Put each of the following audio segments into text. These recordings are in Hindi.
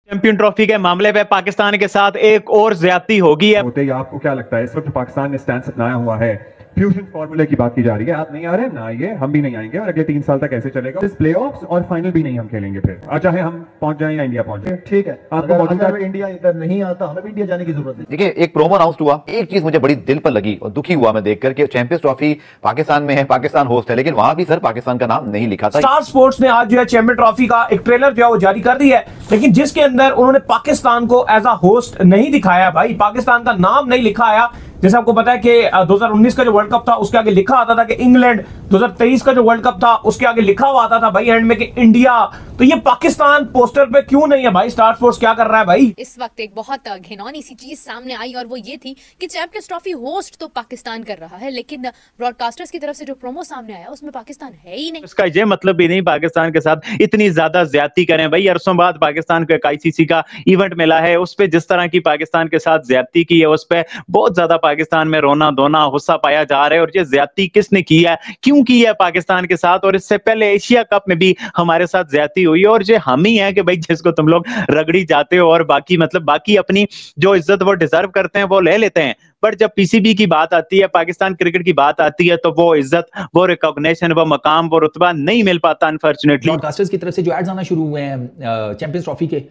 चैंपियन ट्रॉफी के मामले में पाकिस्तान के साथ एक और ज्यादती होगी है। होते ही आपको क्या लगता है इस वक्त पाकिस्तान ने स्टैंड अपनाया हुआ है, फ्यूजन फार्मूले की बात की जा रही है, आप नहीं आ रहे ना आइए, हम भी नहीं आएंगे और अगले 3 साल तक ऐसे चलेगा। इस प्लेऑफ्स और फाइनल भी नहीं हम खेलेंगे फिर, चाहे हम पहुंच जाएं या इंडिया पहुंच जाए। ठीक है, आपको मौजूदा इंडिया इधर नहीं आता, हमें भी इंडिया जाने की जरूरत नहीं। देखिए, एक प्रोमो अनाउंस हुआ, एक चीज मुझे बड़ी दिल पर लगी और दुखी हुआ मैं देखकर कि चैंपियंस ट्रॉफी पाकिस्तान में है, पाकिस्तान होस्ट है, लेकिन वहां भी सर पाकिस्तान का नाम नहीं लिखा था। स्टार स्पोर्ट्स ने आज जो है चैंपियन ट्रॉफी का एक ट्रेलर जो है वो जारी कर दिया है, लेकिन जिसके अंदर उन्होंने पाकिस्तान को एज अ होस्ट नहीं दिखाया भाई, पाकिस्तान का नाम नहीं लिखा आया। जैसे आपको पता है कि 2019 का जो वर्ल्ड कप था उसके आगे लिखा आता था कि इंग्लैंड, 2023 का जो वर्ल्ड कप था उसके आगे लिखा हुआ आता था भाई एंड में कि इंडिया। तो ये पाकिस्तान पोस्टर पे क्यों नहीं है भाई? स्टार स्पोर्ट्स क्या कर रहा है भाई? इस वक्त एक बहुत घिनौनी सी चीज सामने आई और वो ये थी कि चैंपियंस ट्रॉफी होस्ट तो पाकिस्तान कर रहा है, लेकिन ब्रॉडकास्टर्स की तरफ से जो प्रोमो सामने आया उसमें पाकिस्तान है ही नहीं। उसका ये मतलब भी नहीं पाकिस्तान के साथ इतनी ज्यादा ज्यादती करें भाई। अरसों बाद पाकिस्तान को एक आईसीसी का इवेंट मिला है, उस पर जिस तरह की पाकिस्तान के साथ ज्यादती की है उस पर बहुत ज्यादा पाकिस्तान में रोना धोना गुस्सा पाया जा रहा है। और ये ज्यादती किसने की है, क्यों की है पाकिस्तान के साथ? और इससे पहले एशिया कप में भी हमारे साथ ज्यादती हुई है और ये हम ही है कि भाई जिसको तुम लोग रगड़ी जाते हो और बाकी मतलब बाकी अपनी जो इज्जत वो डिजर्व करते हैं वो ले लेते हैं। बट जब पीसीबी की बात आती है, पाकिस्तान क्रिकेट की बात आती है, तो वो इज्जत, वो रिकॉग्निशन, वो मकाम, वो रुतबा नहीं मिल पाता अनफॉर्चुनेटली। ब्रॉडकास्टर्स की तरफ से जो एड्स आना शुरू हुए हैं चैंपियंस ट्रॉफी के,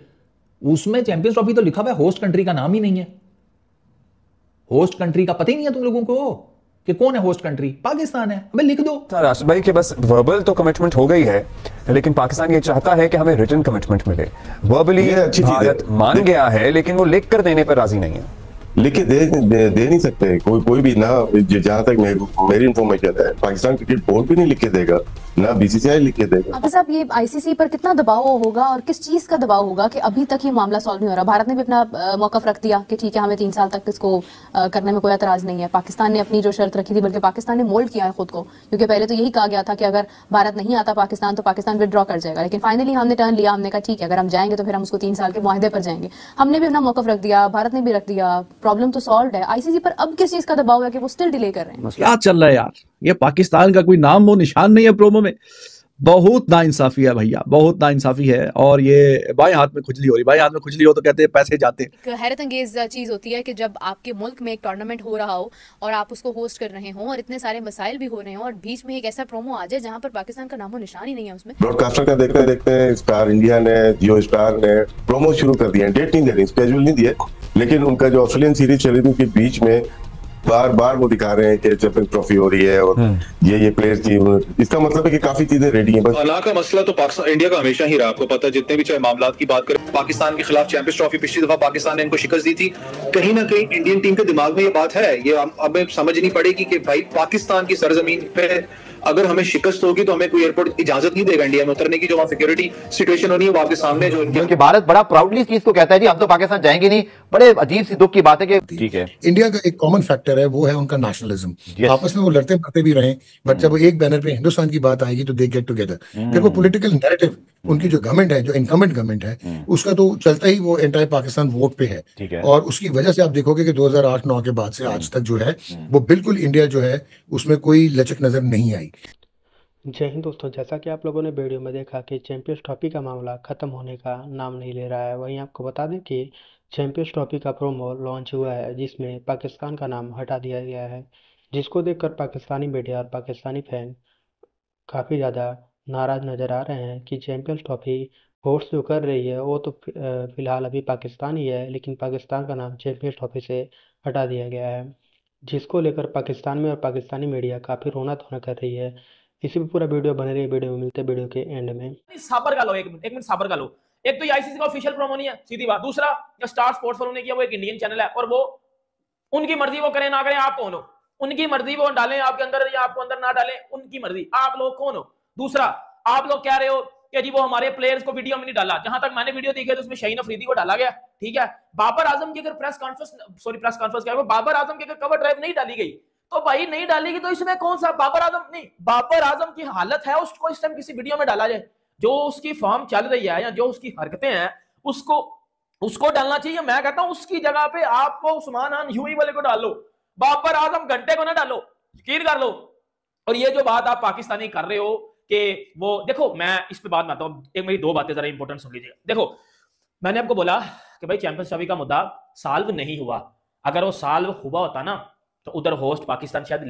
उसमें चैंपियंस ट्रॉफी तो लिखा हुआ है, होस्ट कंट्री का नाम ही नहीं है। होस्ट कंट्री का पता ही नहीं है तुम लोगों को कि कौन है होस्ट कंट्री? पाकिस्तान है। अबे लिख दो। राष्ट्र भाई के बस वर्बल तो कमिटमेंट हो गई है, लेकिन पाकिस्तान ये चाहता है कि हमें रिटन कमिटमेंट मिले। वर्बली भारत मान गया है लेकिन वो लिख कर देने पर राजी नहीं है। लिख के दे नहीं सकते कोई भी ना। जहां तक मेरी इंफॉर्मेशन है, पाकिस्तान क्रिकेट बोर्ड भी नहीं लिख के देगा, ना बीसीसीआई लिख के देगा। अब साहब ये आईसीसी पर कितना दबाव होगा और किस चीज का दबाव होगा कि अभी तक ये मामला सॉल्व नहीं हो रहा? भारत ने भी अपना मौकफ रख दिया कि ठीक है हमें 3 साल तक इसको करने में कोई एतराज नहीं है। पाकिस्तान ने अपनी जो शर्त रखी थी, बल्कि पाकिस्तान ने मोल्ड किया है खुद को, क्योंकि पहले तो यही कहा गया था कि अगर भारत नहीं आता पाकिस्तान तो पाकिस्तान विदड्रॉ कर जाएगा। लेकिन फाइनली हमने टर्न लिया, हमने कहा ठीक है अगर हम जाएंगे तो फिर हम उसको 3 साल के मुआहदे पर जाएंगे। हमने भी अपना मौकफ रख दिया, भारत ने भी रख दिया, प्रॉब्लम तो सॉल्व है। आईसीसी पर अब किस चीज का दबाव है कि वो स्टिल डिले कर रहे हैं? क्या चल रहा है यार? ये पाकिस्तान का कोई नाम वो निशान नहीं है प्रोमो में। बहुत नाइंसाफी है भैया, बहुत नाइंसाफी है। और ये बाएं हाथ में खुजली हो रही, बाएं हाथ में खुजली हो तो कहते हैं पैसे जाते हैं। एक हैरत अंगेज चीज होती है कि जब आपके मुल्क में एक टूर्नामेंट हो रहा हो और आप उसको होस्ट कर रहे हो और इतने सारे मसाइल भी हो रहे हो और बीच में एक ऐसा प्रोमो आ जाए जहां पर पाकिस्तान का नामो निशान ही नहीं है उसमें। ब्रॉडकास्टर का देखते देखते स्टार इंडिया ने, जियो स्टार ने प्रोमो शुरू कर दिया। डेट नहीं दे रही, स्केड्यूल नहीं दिए, लेकिन उनका जो ऑस्ट्रेलियन सीरीज चली थी उसके बीच में बार बार वो दिखा रहे हैं कि चैंपियन ट्रॉफी हो रही है और ये प्लेयर्स की। इसका मतलब है कि काफी चीजें रेडी हैं। बस अला का मसला तो पाकिस्तान इंडिया का हमेशा ही रहा। आपको पता है जितने भी चाहे मामला की बात करें, पाकिस्तान के खिलाफ चैंपियंस ट्रॉफी पिछली दफा पाकिस्तान ने इनको शिकस्त दी थी। कहीं ना कहीं इंडियन टीम के दिमाग में ये बात है, ये हमें समझनी पड़ेगी कि भाई पाकिस्तान की सरजमीन पे अगर हमें शिकस्त होगी तो हमें कोई एयरपोर्ट इजाजत नहीं देगा इंडिया में उतरने की। जो वहाँ सिक्योरिटी सिचुएशन होनी है वो आपके सामने जो क्योंकि भारत बड़ा प्राउडली इस चीज को कहता है जी हम तो पाकिस्तान जाएंगे नहीं। बड़े अजीब सी दुख की बात है कि ठीक है, इंडिया का एक कॉमन फैक्टर है, वो है उनका नेशनलिज्म। आपस में वो लड़ते मरते भी रहे, बट जब एक बैनर पे हिंदुस्तान की बात आएगी तो दे गेट टुगेदर। फिर वो पॉलिटिकल नैरेटिव उनकी जो गवर्नमेंट है, जो इनकमेंट गवर्नमेंट है, उसका तो चलता ही वो एंटायर पाकिस्तान वोट पे है। और उसकी वजह से आप देखोगे कि 2008-9 के बाद से आज तक जो है वो बिल्कुल इंडिया जो है उसमें कोई लचक नजर नहीं आई। जय हिंद दोस्तों, जैसा कि आप लोगों ने वीडियो में देखा कि चैंपियंस ट्रॉफी का मामला ख़त्म होने का नाम नहीं ले रहा है। वहीं आपको बता दें कि चैंपियंस ट्रॉफी का प्रोमो लॉन्च हुआ है जिसमें पाकिस्तान का नाम हटा दिया गया है, जिसको देखकर पाकिस्तानी मीडिया और पाकिस्तानी फैन काफ़ी ज़्यादा नाराज़ नज़र आ रहे हैं कि चैंपियंस ट्रॉफी होस्ट जो कर रही है वो तो फ़िलहाल अभी पाकिस्तान ही है, लेकिन पाकिस्तान का नाम चैंपियंस ट्रॉफी से हटा दिया गया है, जिसको लेकर पाकिस्तान में और पाकिस्तानी मीडिया काफ़ी रोना धोना कर रही है। इसी पे पूरा वीडियो बने रही, वीडियो में मिलते वीडियो के एंड में। सबर का लो, एक मिनट सबर का लो। एक तो ये आईसीसी का ऑफिशियल प्रोमो नहीं है, सीधी बात। दूसरा, जो स्टार स्पोर्ट्स वालों ने किया वो एक इंडियन चैनल है और वो उनकी मर्जी, वो करें ना करें, आप कौन हो? उनकी मर्जी, वो डालें आपके अंदर या आपको अंदर ना डालें, उनकी मर्जी। आप लोग कौन हो? दूसरा, आप लोग कह रहे हो कि जी वो हमारे प्लेयर्स को वीडियो में नहीं डाला। जहां तक मैंने वीडियो देखी है तो उसमें शाहीन अफरीदी को डाला गया, ठीक है। बाबर आजम की अगर प्रेस कॉन्फ्रेंस क्या है, बाबर आजम की अगर कवर ड्राइव नहीं डाली गई तो भाई नहीं डालेगी तो इसमें कौन सा बाबर आजम नहीं, बाबर आजम की हालत है उसको इस टाइम किसी वीडियो में डाला जाए? जो उसकी फॉर्म चल रही है या जो उसकी हरकतें हैं उसको डालना चाहिए। मैं कहता हूं उसकी जगह पे आपको उस्मान खान यूई वाले को डाल लो, बाबर आजम घंटे को ना डालो, यकीन कर लो। और ये जो बात आप पाकिस्तानी कर रहे हो कि वो देखो, मैं इस पे बात में आता हूं। एक मेरी 2 बातें जरा इंपॉर्टेंट सुन लीजिएगा। देखो, मैंने आपको बोला कि भाई चैंपियंस ट्रॉफी का मुद्दा सॉल्व नहीं हुआ। अगर वो सॉल्व हुआ होता ना तो उधर होस्ट पाकिस्तान शायद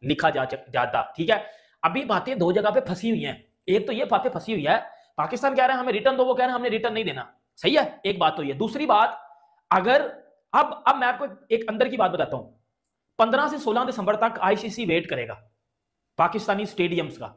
लिखा जाता। ठीक है, अभी बातें दो जगह पे फंसी हुई हैं। एक तो ये बातें फंसी हुई है, पाकिस्तान कह रहा है हमें रिटर्न दो, वो कह रहे हैं हमने रिटर्न नहीं देना। सही है, एक बात तो ये। दूसरी बात, अगर अब मैं आपको एक अंदर की बात बताता हूं, 15 से 16 दिसंबर तक आईसीसी वेट करेगा पाकिस्तानी स्टेडियम्स का।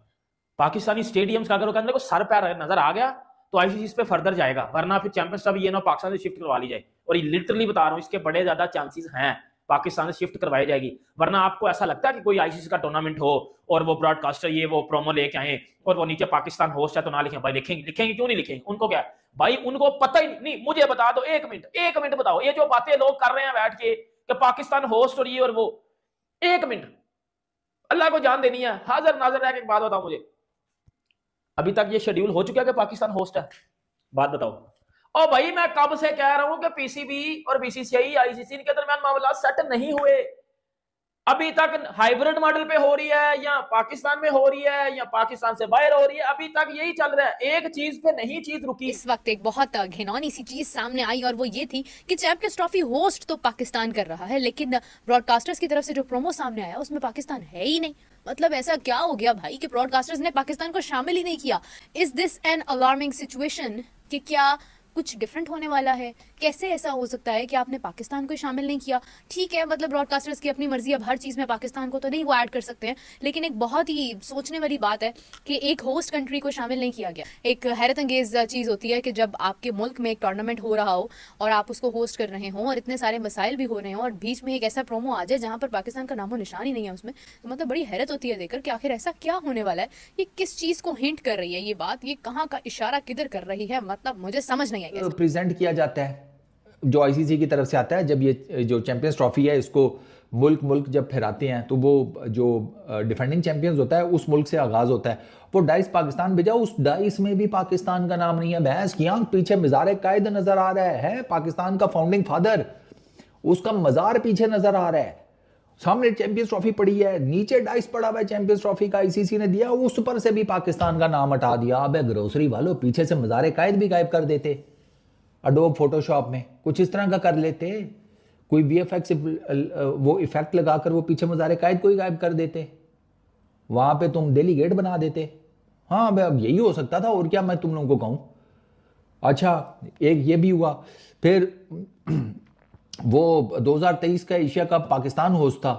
पाकिस्तानी स्टेडियम्स का अगर अंदर को सर पैर नजर आ गया तो आईसीसी इस पे फर्दर जाएगा, वरना फिर चैंपियंस ट्रॉफी ये ना पाकिस्तान से शिफ्ट करवा ली जाए। और ये लिटरली बता रहा हूं, इसके बड़े ज्यादा चांसेस हैं पाकिस्तान से शिफ्ट करवाई जाएगी। वरना आपको ऐसा लगता है कि कोई आईसीसी का टूर्नामेंट हो और वो ब्रॉडकास्टर ये वो प्रोमो लेके आए और वो नीचे पाकिस्तान होस्ट है तो ना लिखें? भाई लिखेंगे क्यों नहीं लिखेंगे? उनको क्या है भाई, उनको पता ही नहीं। मुझे बता दो, एक मिनट बताओ, ये जो बातें लोग कर रहे हैं बैठ के कि पाकिस्तान होस्ट और ये और वो, एक मिनट अल्लाह को जान देनी है, हाजिर नाजर रह के एक बात बताओ मुझे, अभी तक ये शेड्यूल हो चुका है कि पाकिस्तान होस्ट है? बात बताओ। और भाई मैं कब से कह रहा हूं कि पीसीबी और बीसीसीआई आईसीसी के दरमियान मामला सेट नहीं हुए। अभी तक हाइब्रिड मॉडल पे हो रही है, या पाकिस्तान में हो रही है, या पाकिस्तान से बाहर हो रही है, अभी तक यही चल रहा है। एक चीज पे नहीं चीज रुकी। इस वक्त एक बहुत घिनौनी सी चीज सामने आई और वो ये थी कि चैंपियंस ट्रॉफी होस्ट तो पाकिस्तान कर रहा है, लेकिन ब्रॉडकास्टर्स की तरफ से जो प्रोमो सामने आया उसमें पाकिस्तान है ही नहीं। मतलब ऐसा क्या हो गया भाई कि ब्रॉडकास्टर्स ने पाकिस्तान को शामिल ही नहीं किया? Is this an alarming situation कि क्या कुछ डिफरेंट होने वाला है? कैसे ऐसा हो सकता है कि आपने पाकिस्तान को शामिल नहीं किया? ठीक है, मतलब ब्रॉडकास्टर्स की अपनी मर्जी, अब हर चीज़ में पाकिस्तान को तो नहीं वो ऐड कर सकते हैं, लेकिन एक बहुत ही सोचने वाली बात है कि एक होस्ट कंट्री को शामिल नहीं किया गया। एक हैरत अंगेज चीज़ होती है कि जब आपके मुल्क में एक टूर्नामेंट हो रहा हो और आप उसको होस्ट कर रहे हों और इतने सारे मसाइल भी हो रहे हों और बीच में एक ऐसा प्रोमो आ जाए जहाँ पर पाकिस्तान का नामो निशान ही नहीं है उसमें, तो मतलब बड़ी हैरत होती है देखकर कि आखिर ऐसा क्या होने वाला है। ये किस चीज़ को हिंट कर रही है ये बात? ये कहाँ का इशारा किधर कर रही है? मतलब मुझे समझ नहीं आई। प्रेजेंट किया जाता है जो आईसीसी की तरफ से आता है, जब ये जो चैंपियंस ट्रॉफी है इसको मुल्क जब फिराते हैं तो वो जो डिफेंडिंग चैंपियंस होता है उस मुल्क से आगाज होता है। वो डाइस पाकिस्तान भेजा, उस डाइस में भी पाकिस्तान का नाम नहीं है। भैंस की आंख, पीछे मज़ार कायद नजर आ रहा है पाकिस्तान का फाउंडिंग फादर, उसका मज़ार पीछे नजर आ रहा है। सामने चैंपियंस ट्रॉफी पड़ी है, नीचे डाइस पड़ा हुआ है चैंपियंस ट्रॉफी का, आईसीसी ने दिया, उस पर से भी पाकिस्तान का नाम हटा दिया। अब ग्रोसरी वालों, पीछे से मज़ार कायद भी गायब कर देते, अडोब फोटोशॉप में कुछ इस तरह का कर लेते, कोई वीएफएक्स वो इफेक्ट लगाकर वो पीछे मज़ार कायद को ही गायब कर देते, वहां पे तुम डेली गेट बना देते। हाँ भाई, अब यही हो सकता था, और क्या मैं तुम लोगों को कहूं। अच्छा, एक ये भी हुआ। फिर वो 2023 का एशिया कप पाकिस्तान होस्ट था,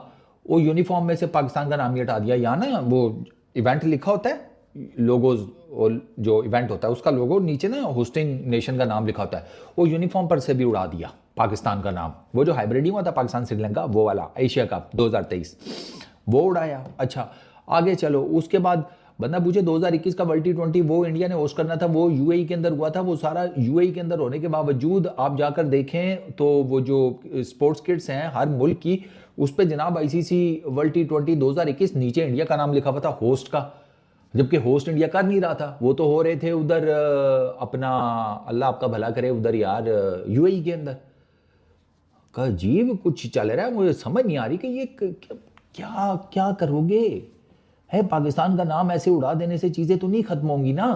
वो यूनिफॉर्म में से पाकिस्तान का नाम ही हटा दिया। या ना वो इवेंट लिखा होता है, लोगोज, जो इवेंट होता है उसका लोगो नीचे ना होस्टिंग नेशन का नाम लिखा होता है, वो यूनिफॉर्म पर से भी उड़ा दिया पाकिस्तान का नाम। वो जो हाइब्रिड हुआ था पाकिस्तान श्रीलंका, वो वाला एशिया कप 2023 वो उड़ाया। अच्छा, आगे चलो, उसके बाद बंदा पूछे 2021 का वर्ल्ड T20 वो इंडिया ने होस्ट करना था, वो यूएई के अंदर हुआ था। वो सारा यूएई के अंदर होने के बावजूद आप जाकर देखें तो वो जो स्पोर्ट्स किट्स हैं हर मुल्क की, उस पर जनाब आईसीसी वर्ल्ड T20 2021 नीचे इंडिया का नाम लिखा हुआ था होस्ट का, जबकि होस्ट इंडिया कर नहीं रहा था। वो तो हो रहे थे उधर अपना, अल्लाह आपका भला करे, उधर यार यूएई के अंदर। का अजीब कुछ चल रहा है, मुझे समझ नहीं आ रही कि ये क्या क्या करोगे। है पाकिस्तान का नाम ऐसे उड़ा देने से चीजें तो नहीं खत्म होंगी ना।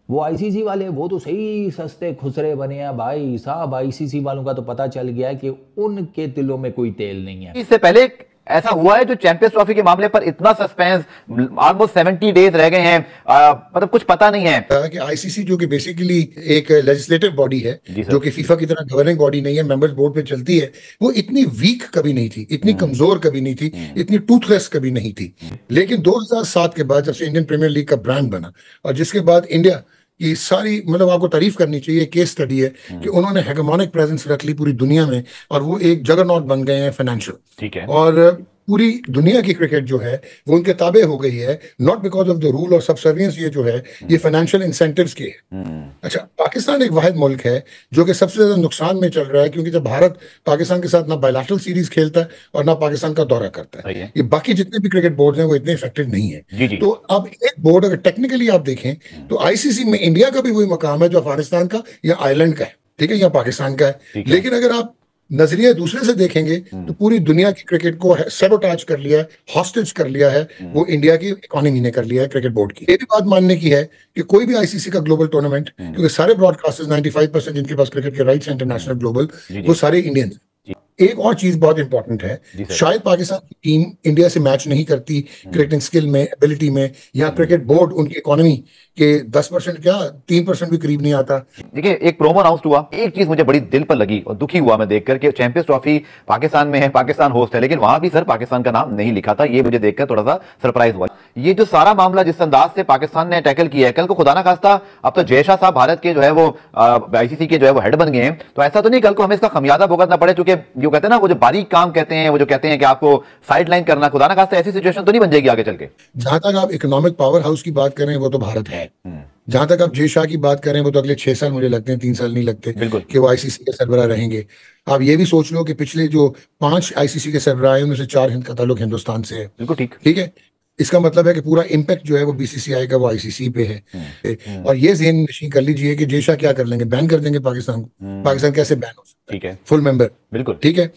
वो आईसीसी वाले वो तो सही सस्ते खुसरे बने हैं भाई साहब। आईसीसी वालों का तो पता चल गया है कि उनके दिलों में कोई तेल नहीं है। इससे पहले ऐसा हुआ है जो चैंपियंस ट्रॉफी के मामले पर इतना सस्पेंस, ऑलमोस्ट 70 डेज रह गए हैं, मतलब कुछ पता नहीं है कि आईसीसी जो कि बेसिकली एक लेजिस्लेटिव बॉडी है, जो कि फीफा की तरह गवर्निंग बॉडी नहीं है, मेंबर्स बोर्ड पे चलती है, वो इतनी वीक कभी नहीं थी, इतनी कमजोर कभी नहीं थी, इतनी टूथलेस कभी नहीं थी। लेकिन 2007 के बाद जब से इंडियन प्रीमियर लीग का ब्रांड बना और जिसके बाद इंडिया ये सारी, मतलब आपको तारीफ करनी चाहिए, केस स्टडी है कि उन्होंने हेगेमोनिक प्रेजेंस रख ली पूरी दुनिया में और वो एक जगरनॉट बन गए हैं फाइनेंशियल। ठीक है, और पूरी दुनिया की क्रिकेट जो है वो उनके ताबे हो गई है, not because of the rule और सबसर्वियंस। ये जो है ये फाइनेंशियल इंसेंटिव्स के है। अच्छा, पाकिस्तान एक वाहिद मुल्क है जो कि सबसे ज्यादा नुकसान में चल रहा है, क्योंकि जब भारत पाकिस्तान के साथ ना बायलैटरल सीरीज खेलता है और ना पाकिस्तान का दौरा करता है, ये बाकी जितने भी क्रिकेट बोर्ड हैं वो इतने इफेक्टिव नहीं है। तो अब एक बोर्ड अगर टेक्निकली आप देखें तो आईसीसी में इंडिया का भी वही मकाम है जो अफगानिस्तान का या आयरलैंड का है, ठीक है, या पाकिस्तान का है। लेकिन अगर आप नजरिया दूसरे से देखेंगे तो पूरी दुनिया की क्रिकेट को सैबोटाज कर लिया है, हॉस्टेज कर लिया है, वो इंडिया की इकोनॉमी ने कर लिया है, क्रिकेट बोर्ड की। ये भी बात मानने की है कि कोई भी आईसीसी का ग्लोबल टूर्नामेंट, क्योंकि सारे ब्रॉडकास्टर्स 95% जिनके पास क्रिकेट के राइट्स हैं इंटरनेशनल ग्लोबल, वो सारे इंडियन। एक और चीज बहुत इंपॉर्टेंट है, शायद पाकिस्तान की टीम इंडिया से मैच नहीं करती क्रिकेटिंग स्किल में, एबिलिटी में, या क्रिकेट बोर्ड उनकी इकोनॉमी के 10% क्या 3% भी करीब नहीं आता। देखिए, एक प्रोमो अनाउंस हुआ, एक चीज मुझे बड़ी दिल पर लगी और दुखी हुआ मैं देखकर कि चैंपियंस ट्रॉफी पाकिस्तान में है, पाकिस्तान होस्ट है, लेकिन वहां भी सर पाकिस्तान का नाम नहीं लिखा था। ये मुझे देखकर थोड़ा सा सरप्राइज हुआ। ये जो सारा मामला जिस अंदाज से पाकिस्तान ने टैकल किया है, कल को खुदा ना खास्ता अब तो जय शाह साहब भारत के जो है वो आईसीसी के जो है वो हेड बन गए हैं, तो ऐसा तो नहीं कल को हमें इसका खमियाजा भुगतना पड़े, चूंकि जो कहते हैं ना वो जो बारीक काम कहते हैं, वो जो कहते हैं कि आपको साइड लाइन करना, खुदा ना खास्ता ऐसी सिचुएशन तो नहीं बन जाएगी आगे चल के। जहां तक आप इकोनॉमिक पावर हाउस की बात करें वो तो भारत है। जहां तक आप जय शाह की बात करें वो तो अगले 6 साल मुझे लगते हैं, 3 साल नहीं लगते कि वो आईसीसी के सरबराह रहेंगे। आप ये भी सोच लो कि पिछले जो 5 आईसीसी के सरबराह हैं उनमें से 4 का ताल्लुक हिंदुस्तान से है। बिल्कुल ठीक है। इसका मतलब है कि पूरा इम्पैक्ट जो है वो बीसीसीआई का वो आईसीसी पे है। और ये ज़हन नशीं कर लीजिए कि जय शाह क्या कर लेंगे, बैन कर देंगे पाकिस्तान को। पाकिस्तान कैसे बैन हो सकता है फुल मेंबर? बिल्कुल ठीक है।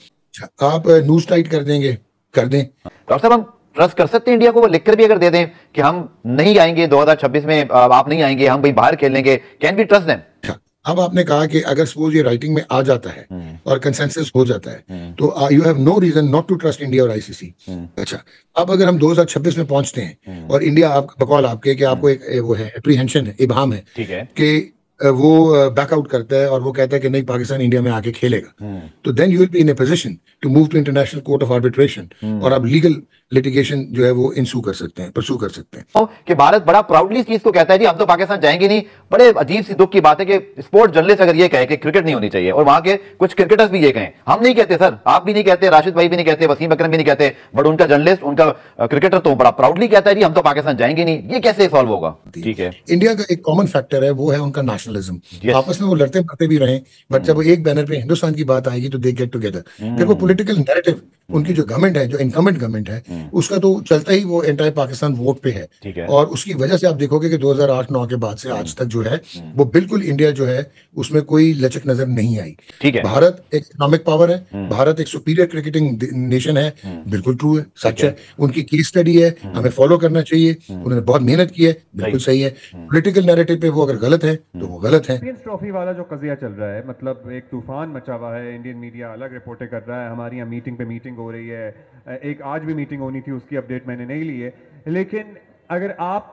आप न्यूज टाइट कर देंगे, कर दें। डॉक्टर साहब, हम ट्रस्ट कर सकते हैं इंडिया को? वो लिखकर भी अगर दे दें कि हम नहीं आएंगे 2026 में, आप नहीं आएंगे, हम भाई बाहर खेलेंगे, कैन बी ट्रस्ट देम? अब आपने कहा कि अगर सपोज ये राइटिंग में आ जाता है और कंसेंसस हो जाता है तो you have no reason not to trust India और आईसीसी। अच्छा, अब अगर हम 2026 में पहुंचते हैं और इंडिया आपका बकौल आपके कि आपको एक वो है एप्रीहेंशन है, इबाम है कि वो बैकआउट करता है और वो कहता है कि नहीं पाकिस्तान इंडिया में आके खेलेगा, तो then you will be in a position to move to International Court of Arbitration और आप लीगल लिटिगेशन जो है वो इंसू कर सकते हैं, परसू कर सकते हैं। कि भारत बड़ा प्राउडली इस चीज को कहता है जी हम तो पाकिस्तान जाएंगे नहीं। बड़े अजीब सी दुख की बात है कि स्पोर्ट्स जर्नलिस्ट अगर ये कहे कि क्रिकेट नहीं होनी चाहिए और वहां के कुछ क्रिकेटर्स भी ये कहें, हम नहीं कहते सर, आप भी नहीं कहते, राशिद भाई भी नहीं कहते, वसीम अकरम भी नहीं कहते, बट उनका जर्नलिस्ट, उनका क्रिकेटर तो बड़ा प्राउडली कहता है जी हम तो पाकिस्तान जाएंगे नहीं। ये कैसे सॉल्व होगा? ठीक है, इंडिया का एक कॉमन फैक्टर है, वो है उनका नेशनलिज्म। आपस में वो लड़ते मरते भी रहे, बट जब एक बैनर पे हिंदुस्तान की बात आएगी तो दे गेट टुगेदर। फिर वो पॉलिटिकल नैरेटिव उनकी जो गवर्नमेंट है, जो इनकमेंट गवर्नमेंट है, उसका तो चलता ही वो एंटायर पाकिस्तान वोट पे है। और उसकी वजह से आप देखोगे कि 2008-9 के बाद से आज तक जो है वो बिल्कुल इंडिया जो है उसमें कोई लचक नजर नहीं आई। भारत एक इकोनॉमिक पावर है, भारत एक सुपीरियर क्रिकेटिंग नेशन है, बिल्कुल ट्रू है, सच है। उनकी केस स्टडी है, हमें फॉलो करना चाहिए। उन्होंने बहुत मेहनत की है, बिल्कुल सही है। पॉलिटिकल नैरेटिव पे वो अगर गलत है तो वो गलत है। चैंपियंस ट्रॉफी वाला जो कजिया चल रहा है, मतलब एक तूफान मचा हुआ है, इंडियन मीडिया अलग रिपोर्टें कर रहा है, हमारी यहाँ मीटिंग पे मीटिंग हो रही है, एक आज भी मीटिंग होनी थी, उसकी अपडेट मैंने नहीं ली है। लेकिन अगर आप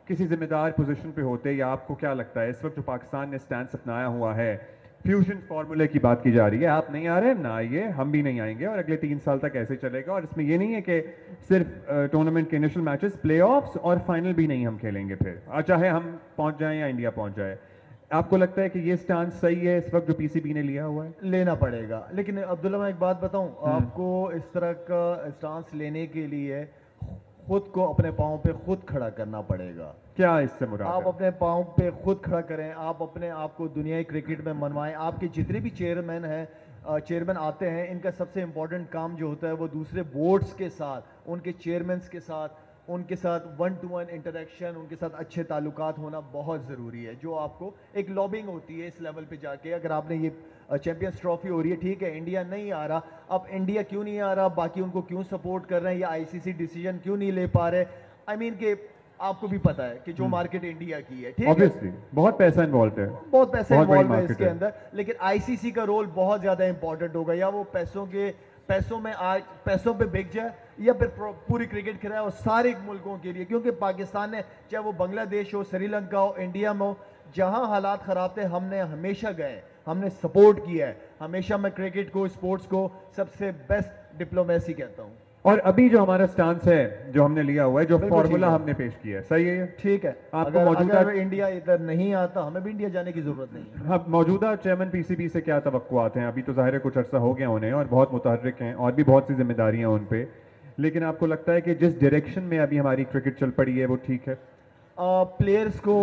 किसी जिम्मेदार पोजीशन पे होते, या आपको क्या लगता है इस वक्त जो पाकिस्तान ने स्टैंड अपनाया हुआ है, फ्यूजन फार्मूले की बात की जा रही है, आप नहीं आ रहे ना आइए, हम भी नहीं आएंगे, और अगले 3 साल तक ऐसे चलेगा। और इसमें ये नहीं है कि सिर्फ टूर्नामेंट के इनिशियल मैचेस, प्लेऑफ्स और फाइनल भी नहीं हम खेलेंगे फिर, चाहे हम पहुंच जाएं या इंडिया पहुंच जाए। आपको लगता है कि ये स्टांस सही है इस वक्त जो पीसीबी ने लिया हुआ है? लेना पड़ेगा, लेकिन अब्दुल्ला मैं एक बात बताऊं आपको, इस तरह का स्टांस लेने के लिए खुद को अपने पाँव पे खुद खड़ा करना पड़ेगा। क्या इससे मुराद आप अपने पाँव पे खुद खड़ा करें, आप अपने आप को दुनियाई क्रिकेट में मनवाएं। आपके जितने भी चेयरमैन हैं, चेयरमैन आते हैं, इनका सबसे इम्पोर्टेंट काम जो होता है वो दूसरे बोर्ड्स के साथ, उनके चेयरमैन के साथ, उनके साथ 1-to-1 इंटरेक्शन, उनके साथ अच्छे ताल्लुकात होना बहुत ज़रूरी है। जो आपको एक लॉबिंग होती है इस लेवल पे जाके, अगर आपने ये चैंपियंस ट्रॉफी हो रही है, ठीक है इंडिया नहीं आ रहा, अब इंडिया क्यों नहीं आ रहा, बाकी उनको क्यों सपोर्ट कर रहे हैं, या आईसीसी डिसीजन क्यों नहीं ले पा रहे? आई मीन कि आपको भी पता है कि जो मार्केट इंडिया की है, ठीक है, बहुत पैसा इन्वॉल्व है, बहुत पैसा इन्वॉल्व है इसके अंदर, लेकिन आईसीसी का रोल बहुत ज्यादा इंपॉर्टेंट होगा। या वो पैसों में आज पैसों पे बिक जाए, या फिर पूरी क्रिकेट खिलाए और सारे मुल्कों के लिए, क्योंकि पाकिस्तान ने, चाहे वो बांग्लादेश हो, श्रीलंका हो, इंडिया में हो, जहां हालात खराब थे हमने हमेशा गए, हमने सपोर्ट किया है हमेशा। मैं क्रिकेट को, स्पोर्ट्स को सबसे बेस्ट डिप्लोमेसी कहता हूं। और अभी जो हमारा स्टांस है, जो हमने लिया हुआ है, जो फॉर्मूला हमने पेश किया है, सही है? ठीक है। आपको मौजूदा अगर इंडिया इधर नहीं आता, हमें भी इंडिया जाने की जरूरत नहीं है। हाँ, मौजूदा चेयरमैन पीसीबी से क्या तवक्कुआत हैं? अभी तो जाहिर है कुछ अर्सा हो गया उन्हें और बहुत मुतहर्रिक हैं और भी बहुत सी जिम्मेदारियां उन पे, लेकिन आपको लगता है कि जिस डायरेक्शन में अभी हमारी क्रिकेट चल पड़ी है वो ठीक है? प्लेयर्स को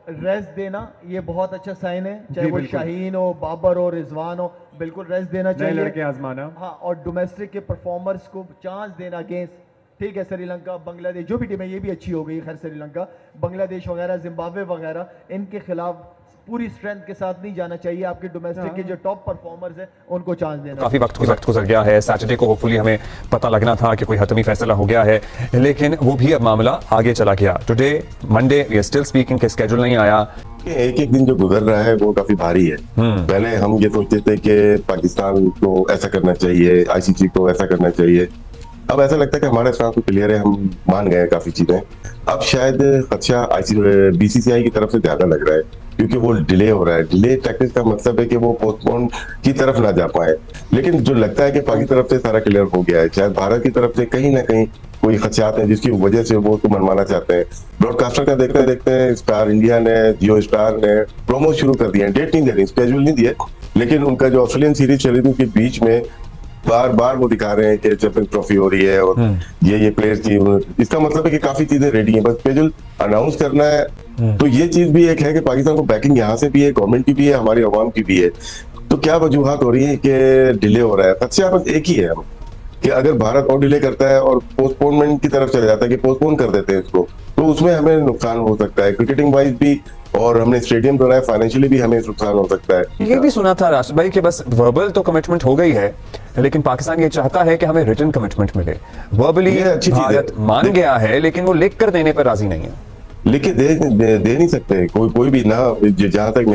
रेस्ट देना ये बहुत अच्छा साइन है, चाहे वो शाहीन हो, बाबर हो, रिजवान हो, बिल्कुल रेस्ट देना चाहिए, लड़के आजमाना। हाँ, और डोमेस्टिक के परफॉर्मर्स को चांस देना अगेंस्ट, ठीक है, श्रीलंका, बांग्लादेश, जो भी टीम है, ये भी अच्छी हो गई, खैर श्रीलंका, बांग्लादेश वगैरह, जिम्बाब्वे वगैरह, इनके खिलाफ पूरी स्ट्रेंथ के साथ नहीं जाना चाहिए। आपके डोमेस्टिक के जो टॉप परफॉर्मर्स हैं उनको चांस देना। काफी वक्त गुजर गया है। सैटरडे को होपफुली हमें पता लगना था कि कोई हतमी फैसला हो गया है, लेकिन वो भी अब मामला आगे चला गया। Today Monday we are still speaking के स्केड्यूल नहीं आया। एक एक दिन जो गुजर रहा है वो काफी भारी है। पहले हम ये सोचते थे कि पाकिस्तान को ऐसा करना चाहिए, आईसीसी को ऐसा करना चाहिए। अब ऐसा लगता है कि हमारा स्टांस तो क्लियर है, हम मान गए काफी चीजें। अब शायद खदशा बीसीसीआई की तरफ से ज्यादा लग रहा है, क्योंकि वो डिले हो रहा है। डिले टैक्टिक्स का मतलब है कि वो पोस्टपोन की तरफ ना जा पाए, लेकिन जो लगता है कि पाकिस्तान की तरफ से सारा क्लियर हो गया है। शायद भारत की तरफ से कहीं ना कहीं कोई खदशात हैं जिसकी वजह से वो उसको मनवाना चाहते हैं। ब्रॉडकास्टर का देखते देखते स्टार इंडिया ने, जियो स्टार ने प्रोमो शुरू कर दिया है। डेट नहीं दे रही, स्केड्यूल नहीं दिए, लेकिन उनका जो ऑस्ट्रेलियन सीरीज चली थी उसके बीच में बार बार वो दिखा रहे हैं कि चैंपियंस ट्रॉफी हो रही है और ये प्लेयर्स की। इसका मतलब है कि काफी चीजें रेडी हैं, बस स्केड्यूल अनाउंस करना है। तो ये चीज भी एक है कि पाकिस्तान को बैकिंग यहाँ से भी है, गवर्नमेंट की भी है, हमारी अवाम की भी है। तो क्या वजूहत हो रही है कि डिले हो रहा है? खदशा बस एक ही है कि अगर भारत और डिले करता है और पोस्टपोनमेंट की तरफ चला जाता है कि पोस्टपोन कर देते हैं इसको, तो उसमें हमें नुकसान हो सकता है क्रिकेटिंग वाइज भी, और हमने स्टेडियम बनाया, फाइनेंशियली भी हमें नुकसान हो सकता है। ये भी सुना था राशिद भाई कि बस वर्बल तो कमिटमेंट हो गई है, लेकिन पाकिस्तान ये चाहता है कि हमें रिटन कमिटमेंट मिले। वर्बली भारत मान गया है, लेकिन वो लिख कर देने पर राजी नहीं है। लिख के दे नहीं सकते कोई भी ना। जहां तक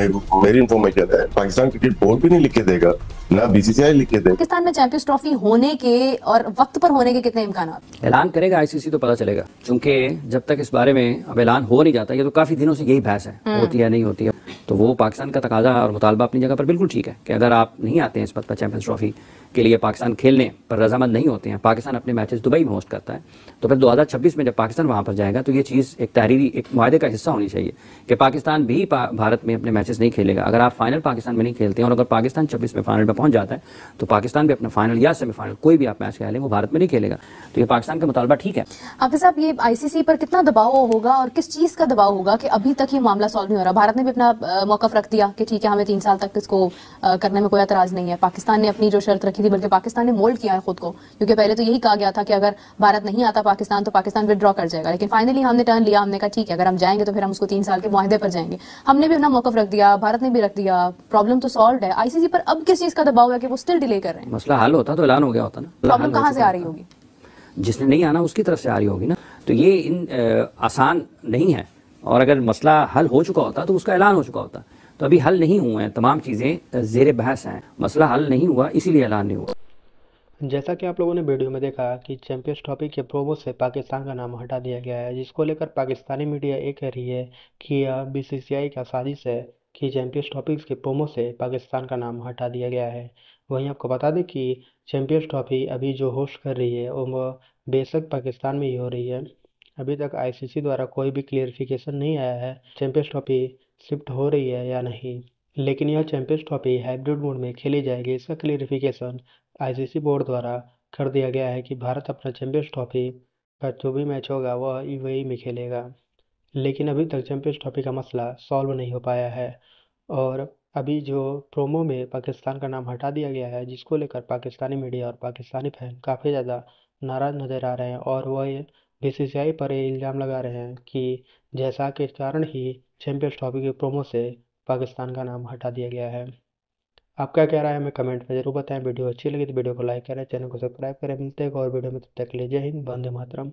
मेरी इंफॉर्मेशन है, पाकिस्तान क्रिकेट बोर्ड भी नहीं लिख के देगा, ना बीसीसीआई लिख के देगा। पाकिस्तान में चैंपियंस ट्रॉफी होने के और वक्त पर होने के कितने इम्कान? ऐलान करेगा आईसीसी तो पता चलेगा, क्योंकि जब तक इस बारे में अब ऐलान हो नहीं जाता, ये तो काफी दिनों से यही बहस है, होती है नहीं होती है। तो वो पाकिस्तान का तकाजा और मुतालबा अपनी जगह पर बिल्कुल ठीक है कि अगर आप नहीं आते हैं इस पद पर चैंपियंस ट्रॉफी के लिए, पाकिस्तान खेलने पर रजामंद नहीं होते हैं, पाकिस्तान अपने मैचेस दुबई में होस्ट करता है, तो फिर 2026 में जब पाकिस्तान वहां पर जाएगा तो ये चीज़ एक तहरीरी, एक मुआहदे का हिस्सा होनी चाहिए कि पाकिस्तान भी भारत में अपने मैचेस नहीं खेलेगा। अगर आप फाइनल पाकिस्तान में नहीं खेलते हैं और अगर पाकिस्तान 26 में फाइनल में पहुंच जाता है, तो पाकिस्तान भी अपना फाइनल या सेमीफाइनल कोई भी आप मैच खेलें वो भारत में नहीं खेलेगा। तो ये पाकिस्तान का मुतालबा ठीक है। हाफिज साहब, ये आईसीसी पर कितना दबाव होगा और किस चीज का दबाव होगा कि अभी तक ये मामला सॉल्व नहीं हो रहा? भारत ने भी अपना मौकफ रख दिया कि ठीक है, हमें 3 साल तक इसको करने में कोई एतराज नहीं है। पाकिस्तान ने अपनी जो शर्त रखी थी, बल्कि पाकिस्तान ने मोल्ड किया है खुद को, क्योंकि पहले तो यही कहा गया था कि अगर भारत नहीं आता पाकिस्तान तो पाकिस्तान विड्रॉ कर जाएगा, लेकिन फाइनली हमने टर्न लिया, हमने कहा ठीक है, अगर हम जाएंगे तो फिर हम उसको 3 साल के मुआहदे पर जाएंगे। हमने भी अपना मौकफ रख दिया, भारत ने भी रख दिया, प्रॉब्लम तो सॉल्व है। आईसीसी पर अब किस चीज का दबाव है कि वो स्टिल डिले कर रहे हैं? मसला हल होता तो ऐलान हो गया होता ना। प्रॉब्लम कहाँ से आ रही होगी? जिसने नहीं आना उसकी तरफ से आ रही होगी ना। तो ये आसान नहीं है, और अगर मसला हल हो चुका होता तो उसका ऐलान हो चुका होता। तो अभी हल नहीं हुए हैं, तमाम चीज़ें ज़ेर बहस हैं, मसला हल नहीं हुआ इसीलिए ऐलान नहीं हुआ। जैसा कि आप लोगों ने वीडियो में देखा कि चैंपियंस ट्रॉफी के प्रोमो से पाकिस्तान का नाम हटा दिया गया है, जिसको लेकर पाकिस्तानी मीडिया ये कह रही है कि यह बीसीसीआई का साजिश है कि चैंपियंस ट्रॉफी के प्रोमो से पाकिस्तान का नाम हटा दिया गया है। वहीं आपको बता दें कि चैंपियंस ट्रॉफी अभी जो होस्ट कर रही है वो बेशक पाकिस्तान में ही हो रही है। अभी तक आईसीसी द्वारा कोई भी क्लियरिफिकेशन नहीं आया है चैंपियंस ट्रॉफी शिफ्ट हो रही है या नहीं, लेकिन यह चैंपियंस ट्रॉफी हाइब्रिड मोड में खेली जाएगी, इसका क्लियरिफिकेशन आईसीसी बोर्ड द्वारा कर दिया गया है कि भारत अपना चैंपियंस ट्रॉफी का जो भी मैच होगा वह यूएई में खेलेगा। लेकिन अभी तक चैंपियंस ट्रॉफी का मसला सॉल्व नहीं हो पाया है, और अभी जो प्रोमो में पाकिस्तान का नाम हटा दिया गया है, जिसको लेकर पाकिस्तानी मीडिया और पाकिस्तानी फैन काफ़ी ज़्यादा नाराज़ नज़र आ रहे हैं, और वह बीसीसीआई पर ये इल्ज़ाम लगा रहे हैं कि जैसा के कारण ही चैंपियंस ट्रॉफी के प्रोमो से पाकिस्तान का नाम हटा दिया गया है। आपका क्या राय है हमें कमेंट में जरूर बताएं। वीडियो अच्छी लगी तो वीडियो को लाइक करें, चैनल को सब्सक्राइब करें। मिलते हैं एक और वीडियो में, तब तक के लिए जय हिंद, वंदे मातरम।